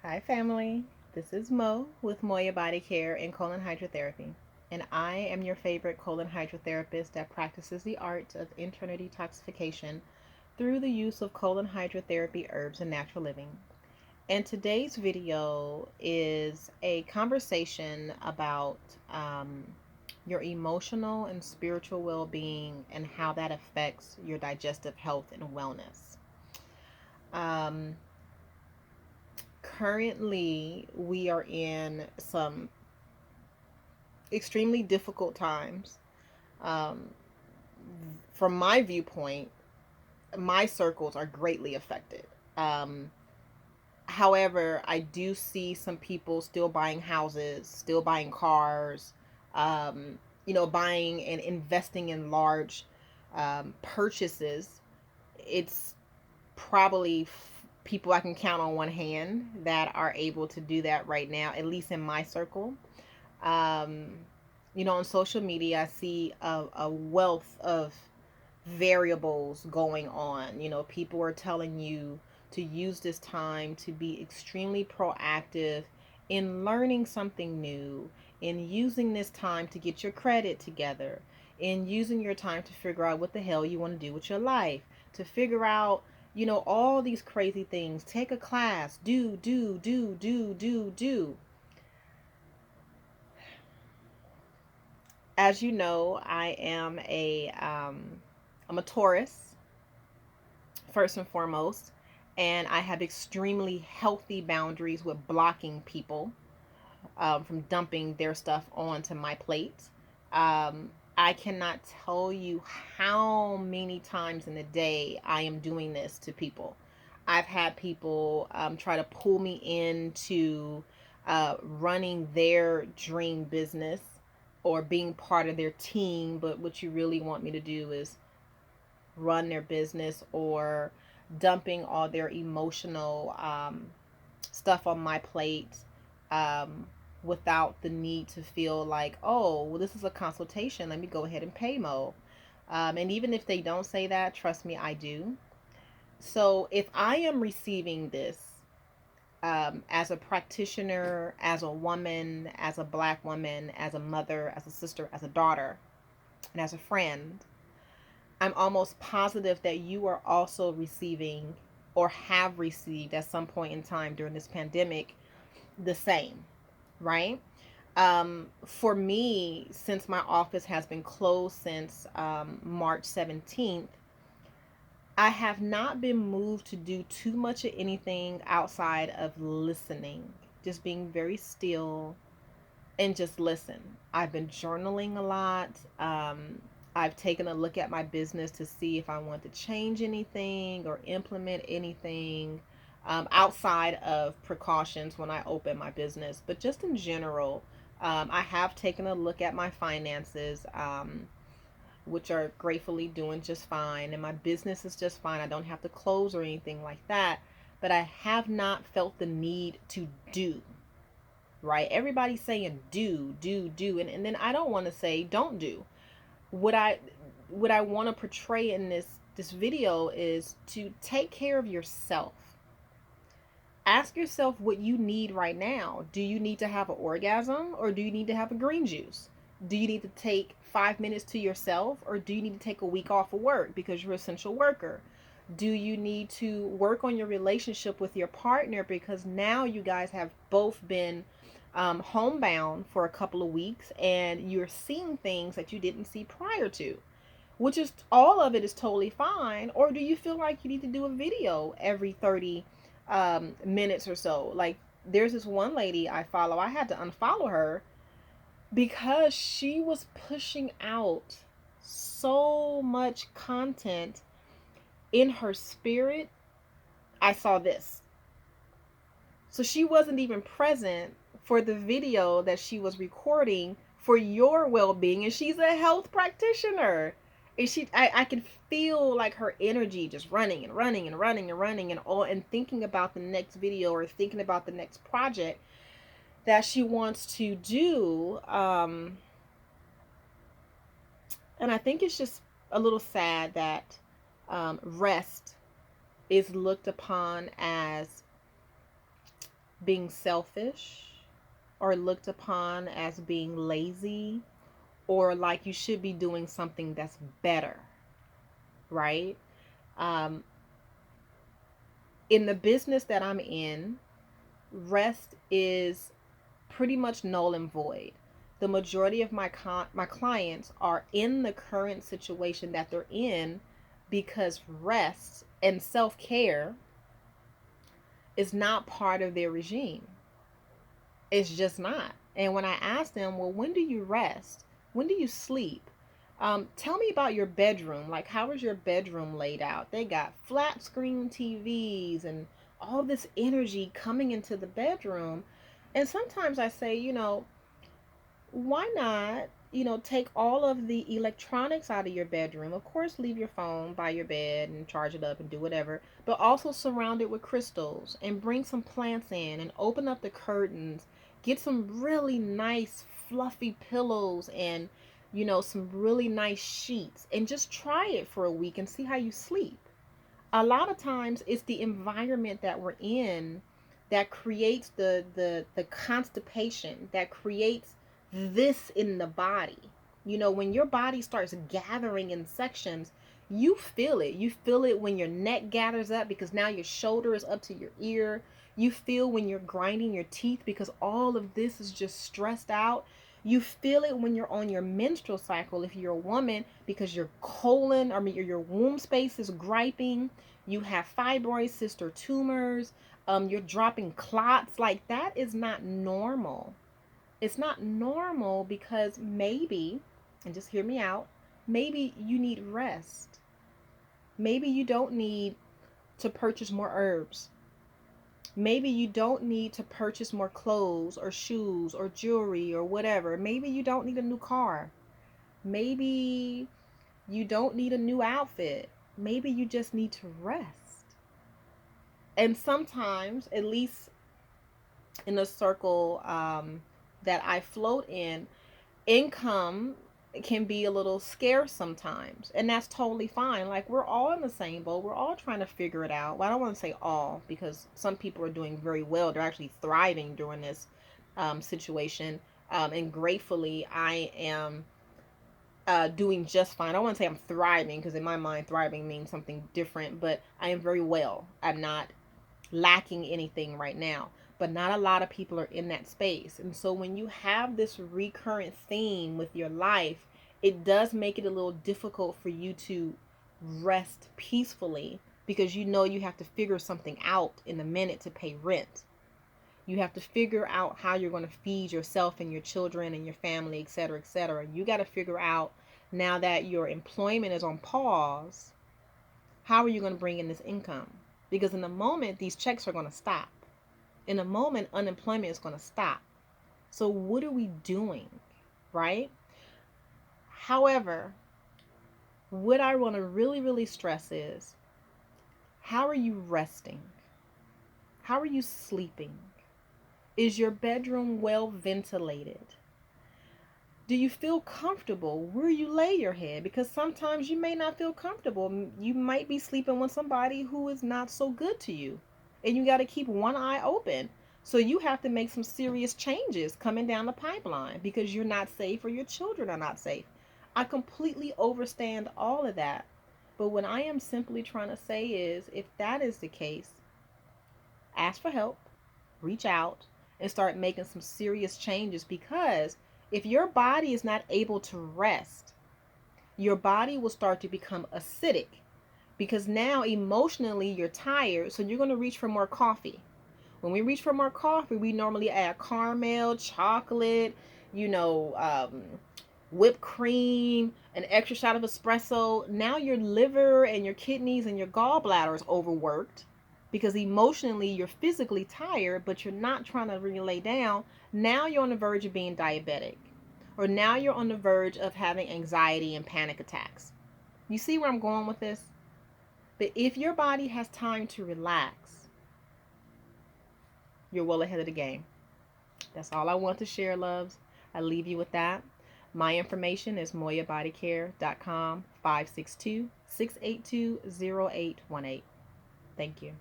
Hi, family. This is Mo with Moya Body Care and Colon Hydrotherapy, and I am your favorite colon hydrotherapist that practices the art of internal detoxification through the use of colon hydrotherapy herbs and natural living. And today's video is a conversation about your emotional and spiritual well being and how that affects your digestive health and wellness. Um, Currently, we are in some extremely difficult times. Um, from my viewpoint, my circles are greatly affected. Um, However, I do see some people still buying houses, still buying cars, buying and investing in large purchases. It's probably people I can count on one hand that are able to do that right now, at least in my circle. Um, on social media, I see a wealth of variables going on. People are telling you to use this time to be extremely proactive in learning something new, in using this time to get your credit together, in using your time to figure out what the hell you want to do with your life, to figure out, all these crazy things. Take a class, do. As you know, I'm a Taurus first and foremost, and I have extremely healthy boundaries with blocking people from dumping their stuff onto my plate. I cannot tell you how many times in the day I am doing this to people. I've had people try to pull me into running their dream business or being part of their team, but what you really want me to do is run their business, or dumping all their emotional stuff on my plate without the need to feel like, oh, well, this is a consultation. Let me go ahead and pay Mo. And even if they don't say that, trust me, I do. So if I am receiving this as a practitioner, as a woman, as a black woman, as a mother, as a sister, as a daughter, and as a friend, I'm almost positive that you are also receiving or have received at some point in time during this pandemic the same, right? For me, since my office has been closed since March 17th, I have not been moved to do too much of anything outside of listening, just being very still and just listen. I've been journaling a lot. I've taken a look at my business to see if I want to change anything or implement anything outside of precautions when I open my business. But just in general, I have taken a look at my finances, which are gratefully doing just fine. And my business is just fine. I don't have to close or anything like that. But I have not felt the need to do, right? Everybody's saying do, and then I don't want to say don't do. What I want to portray in this video is to take care of yourself. Ask yourself what you need right now. Do you need to have an orgasm, or do you need to have a green juice? Do you need to take 5 minutes to yourself, or do you need to take a week off of work because you're an essential worker? Do you need to work on your relationship with your partner because now you guys have both been homebound for a couple of weeks and you're seeing things that you didn't see prior to? Which is, all of it is totally fine. Or do you feel like you need to do a video every 30 minutes or so? Like, there's this one lady I follow. I had to unfollow her because she was pushing out so much content in her spirit. I saw this. So she wasn't even present for the video that she was recording for your well-being, and she's a health practitioner. And I can feel like her energy just running and running and running and running and all, and thinking about the next video or thinking about the next project that she wants to do. And I think it's just a little sad that rest is looked upon as being selfish or looked upon as being lazy or like you should be doing something that's better, right? Um, in the business that I'm in, rest is pretty much null and void. The majority of my clients are in the current situation that they're in because rest and self-care is not part of their regime. It's just not. And when I ask them, well, when do you rest? When do you sleep? Tell me about your bedroom. Like, how is your bedroom laid out? They got flat screen TVs and all this energy coming into the bedroom. And sometimes I say, why not, take all of the electronics out of your bedroom? Of course, leave your phone by your bed and charge it up and do whatever, but also surround it with crystals and bring some plants in and open up the curtains. Get some really nice, fluffy pillows and, some really nice sheets and just try it for a week and see how you sleep. A lot of times it's the environment that we're in that creates the constipation, that creates this in the body. When your body starts gathering in sections, you feel it. You feel it when your neck gathers up because now your shoulder is up to your ear. You feel when you're grinding your teeth because all of this is just stressed out. You feel it when you're on your menstrual cycle if you're a woman because your colon, your womb space is griping. You have fibroids, cysts, or tumors. You're dropping clots. Like, that is not normal. It's not normal because maybe, and just hear me out, maybe you need rest. Maybe you don't need to purchase more herbs. Maybe you don't need to purchase more clothes or shoes or jewelry or whatever. Maybe you don't need a new car. Maybe you don't need a new outfit. Maybe you just need to rest. And sometimes, at least in a circle that I float in, income can be a little scarce sometimes, and that's totally fine. Like, we're all in the same boat. We're all trying to figure it out. Well, I don't want to say all, because some people are doing very well. They're actually thriving during this situation, and gratefully I am doing just fine. I don't want to say I'm thriving, because in my mind thriving means something different, but I am very well. I'm not lacking anything right now, but not a lot of people are in that space. And so when you have this recurrent theme with your life, it does make it a little difficult for you to rest peacefully, because you have to figure something out in a minute to pay rent. You have to figure out how you're going to feed yourself and your children and your family, etc., etc. You got to figure out, now that your employment is on pause, how are you going to bring in this income? Because in a moment, these checks are going to stop. In a moment, unemployment is going to stop. So what are we doing, right? However, what I want to really, really stress is, how are you resting? How are you sleeping? Is your bedroom well ventilated? Do you feel comfortable where you lay your head? Because sometimes you may not feel comfortable. You might be sleeping with somebody who is not so good to you, and you got to keep one eye open. So you have to make some serious changes coming down the pipeline because you're not safe or your children are not safe. I completely understand all of that. But what I am simply trying to say is, if that is the case, ask for help, reach out, and start making some serious changes. Because if your body is not able to rest, your body will start to become acidic, because now emotionally you're tired, so you're going to reach for more coffee. When we reach for more coffee, we normally add caramel, chocolate, you know, whipped cream, an extra shot of espresso. Now your liver and your kidneys and your gallbladder is overworked, because emotionally you're physically tired, but you're not trying to really lay down. Now you're on the verge of being diabetic, or now you're on the verge of having anxiety and panic attacks. You see where I'm going with this? But if your body has time to relax, you're well ahead of the game. That's all I want to share, loves. I leave you with that. My information is moyabodycare.com, 562-682-0818. Thank you.